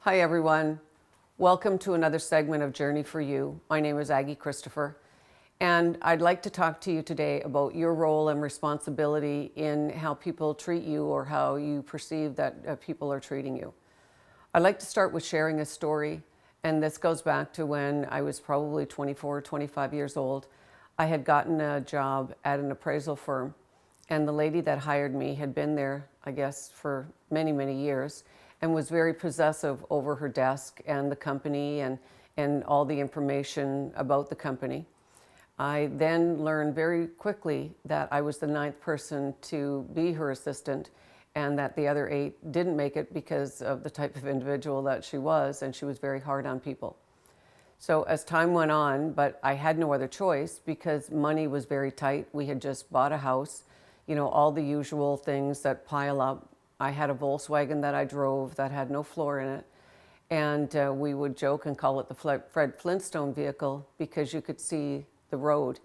Hi everyone. Welcome to another segment of Journey for You. My name is Aggie Christopher, and I'd like to talk to you today about your role and responsibility in how people treat you or how you perceive that people are treating you. I'd like to start with sharing a story, and this goes back to when I was probably 24 or 25 years old. I had gotten a job at an appraisal firm, and the lady that hired me had been there, I guess, for many, many years, and was very possessive over her desk and the company and all the information about the company. I then learned very quickly that I was the ninth person to be her assistant, and that the other 8 didn't make it because of the type of individual that she was, and she was very hard on people. So as time went on, but I had no other choice because money was very tight. We had just bought a house, all the usual things that pile up. I had a Volkswagen that I drove that had no floor in it. And we would joke and call it the Fred Flintstone vehicle because you could see the road.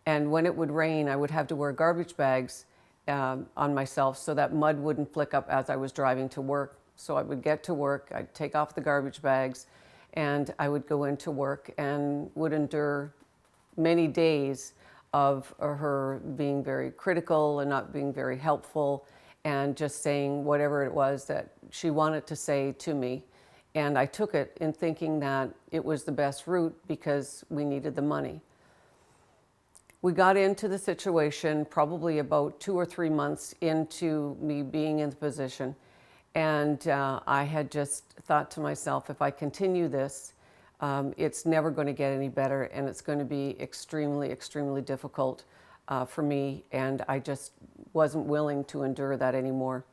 And when it would rain, I would have to wear garbage bags on myself so that mud wouldn't flick up as I was driving to work. So I would get to work, I'd take off the garbage bags, and I would go into work and would endure many days of her being very critical and not being very helpful and just saying whatever it was that she wanted to say to me. And I took it in thinking that it was the best route because we needed the money. We got into the situation probably about 2 or 3 months into me being in the position. And I had just thought to myself, if I continue this, it's never going to get any better, and it's going to be extremely, extremely difficult for me, and I just wasn't willing to endure that anymore.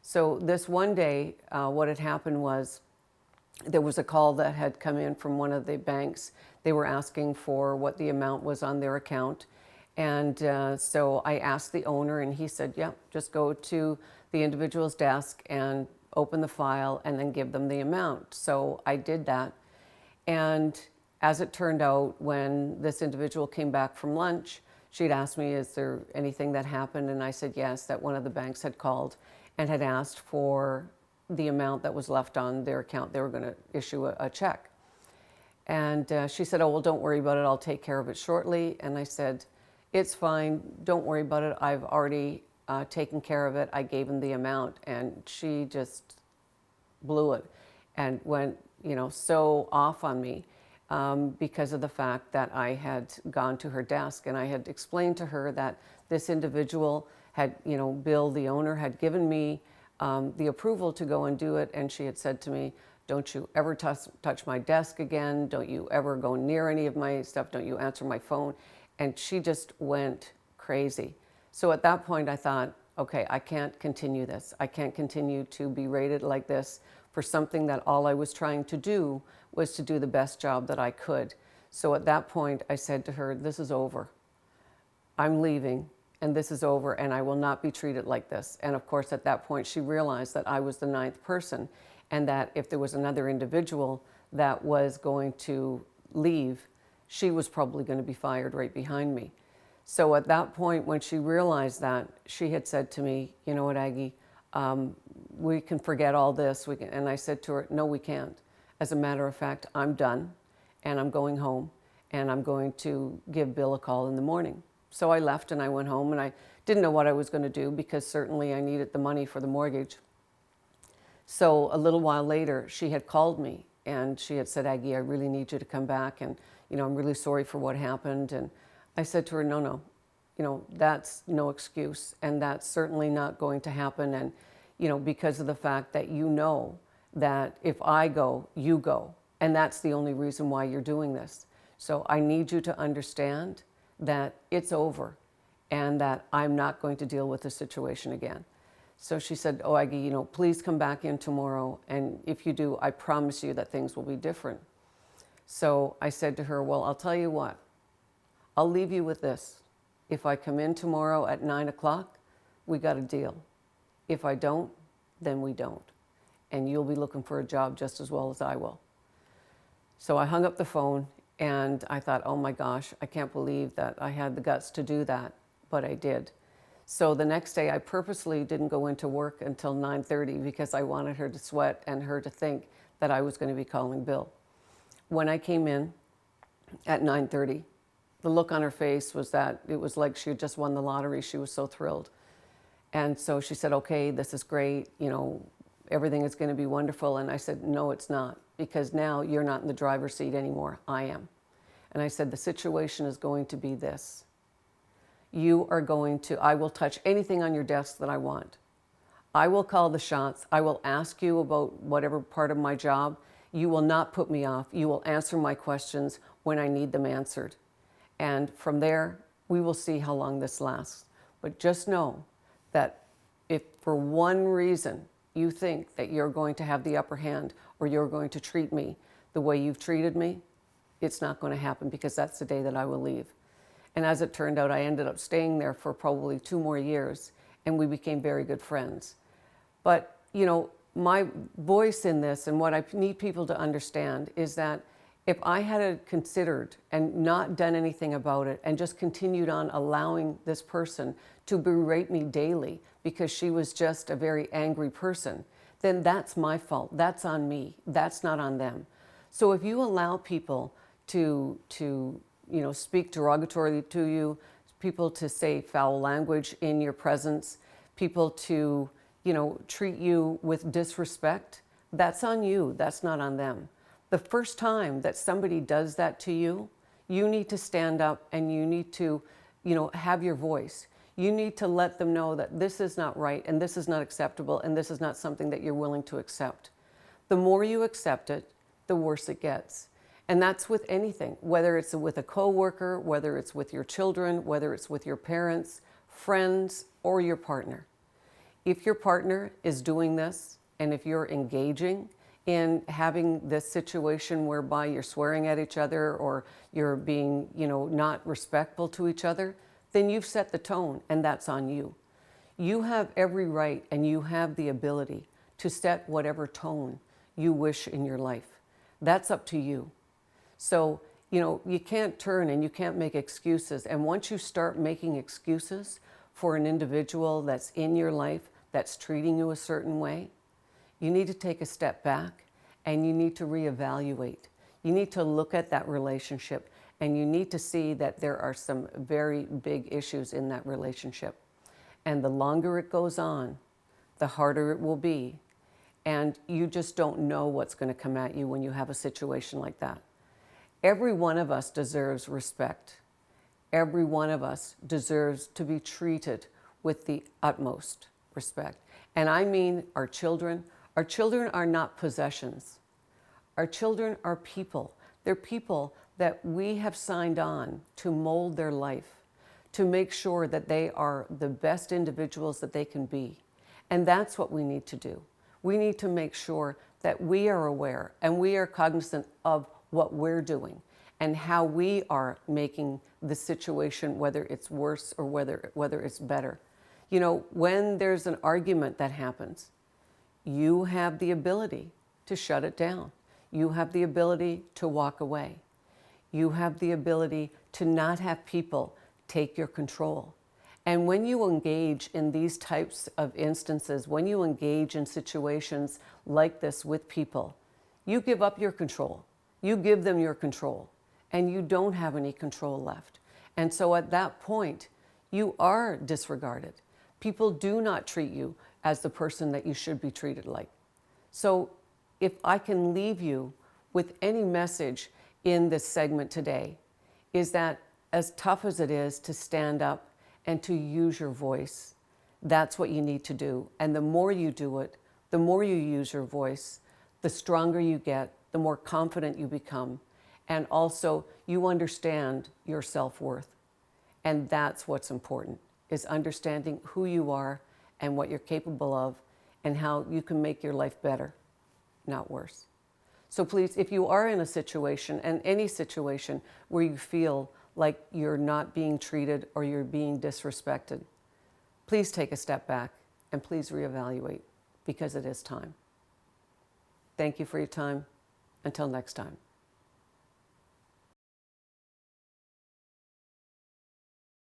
So this one day, what had happened was there was a call that had come in from one of the banks. They were asking for what the amount was on their account, and so I asked the owner, and he said, yeah, just go to the individual's desk and open the file and then give them the amount. So I did that. And as it turned out, when this individual came back from lunch, she'd asked me, is there anything that happened? And I said yes, that one of the banks had called and had asked for the amount that was left on their account. They were going to issue a check. And she said, oh, well, don't worry about it. I'll take care of it shortly. And I said, it's fine. Don't worry about it. I've already taken care of it. I gave him the amount. And she just blew it and went, so off on me because of the fact that I had gone to her desk and I had explained to her that this individual had, Bill, the owner, had given me the approval to go and do it. And she had said to me, don't you ever touch my desk again. Don't you ever go near any of my stuff. Don't you answer my phone. And she just went crazy. So at that point I thought, okay, I can't continue this. I can't continue to be rated like this for something that all I was trying to do was to do the best job that I could. So at that point I said to her, this is over. I'm leaving and this is over, and I will not be treated like this. And of course at that point she realized that I was the ninth person, and that if there was another individual that was going to leave, she was probably going to be fired right behind me. So at that point, when she realized that, she had said to me, you know what, Aggie, we can forget all this. And I said to her, no, we can't. As a matter of fact, I'm done, and I'm going home, and I'm going to give Bill a call in the morning. So I left and I went home, and I didn't know what I was going to do because certainly I needed the money for the mortgage. So a little while later, she had called me, and she had said, Aggie, I really need you to come back, and I'm really sorry for what happened. And I said to her, no, that's no excuse, and that's certainly not going to happen. And, because of the fact that that if I go, you go, and that's the only reason why you're doing this. So I need you to understand that it's over and that I'm not going to deal with the situation again. So she said, oh, Aggie, please come back in tomorrow, and if you do, I promise you that things will be different. So I said to her, well, I'll tell you what. I'll leave you with this. If I come in tomorrow at 9 o'clock, we got a deal. If I don't, then we don't. And you'll be looking for a job just as well as I will. So I hung up the phone, and I thought, oh my gosh, I can't believe that I had the guts to do that, but I did. So the next day I purposely didn't go into work until 9:30 because I wanted her to sweat and her to think that I was going to be calling Bill. When I came in at 9:30, the look on her face was that it was like she had just won the lottery. She was so thrilled. And so she said, okay, this is great. Everything is going to be wonderful. And I said, no, it's not, because now you're not in the driver's seat anymore. I am. And I said, the situation is going to be this. I will touch anything on your desk that I want. I will call the shots. I will ask you about whatever part of my job. You will not put me off. You will answer my questions when I need them answered. And from there, we will see how long this lasts. But just know that if for one reason you think that you're going to have the upper hand or you're going to treat me the way you've treated me, it's not going to happen, because that's the day that I will leave. And as it turned out, I ended up staying there for probably 2 more years, and we became very good friends. But, my voice in this, and what I need people to understand, is that if I had considered and not done anything about it and just continued on allowing this person to berate me daily because she was just a very angry person, then that's my fault. That's on me. That's not on them. So if you allow people to speak derogatorily to you, people to say foul language in your presence, people to, treat you with disrespect, that's on you. That's not on them. The first time that somebody does that to you, you need to stand up and you need to, have your voice. You need to let them know that this is not right and this is not acceptable and this is not something that you're willing to accept. The more you accept it, the worse it gets. And that's with anything, whether it's with a coworker, whether it's with your children, whether it's with your parents, friends, or your partner. If your partner is doing this, and if you're engaging in having this situation whereby you're swearing at each other or you're being, not respectful to each other, then you've set the tone, and that's on you. You have every right and you have the ability to set whatever tone you wish in your life. That's up to you. So, you can't turn and you can't make excuses. And once you start making excuses for an individual that's in your life, that's treating you a certain way, you need to take a step back and you need to reevaluate. You need to look at that relationship and you need to see that there are some very big issues in that relationship. And the longer it goes on, the harder it will be. And you just don't know what's going to come at you when you have a situation like that. Every one of us deserves respect. Every one of us deserves to be treated with the utmost respect. And I mean our children. Our children are not possessions. Our children are people. They're people that we have signed on to mold their life, to make sure that they are the best individuals that they can be. And that's what we need to do. We need to make sure that we are aware and we are cognizant of what we're doing and how we are making the situation, whether it's worse or whether it's better. When there's an argument that happens, you have the ability to shut it down. You have the ability to walk away. You have the ability to not have people take your control. And when you engage in these types of instances, when you engage in situations like this with people, you give up your control. You give them your control, and you don't have any control left. And so at that point, you are disregarded. People do not treat you as the person that you should be treated like. So if I can leave you with any message in this segment today, is that as tough as it is to stand up and to use your voice, that's what you need to do. And the more you do it, the more you use your voice, the stronger you get, the more confident you become. And also you understand your self-worth. And that's what's important, is understanding who you are and what you're capable of and how you can make your life better, not worse. So please, if you are in a situation, and any situation where you feel like you're not being treated or you're being disrespected, please take a step back and please reevaluate, because it is time. Thank you for your time. Until next time.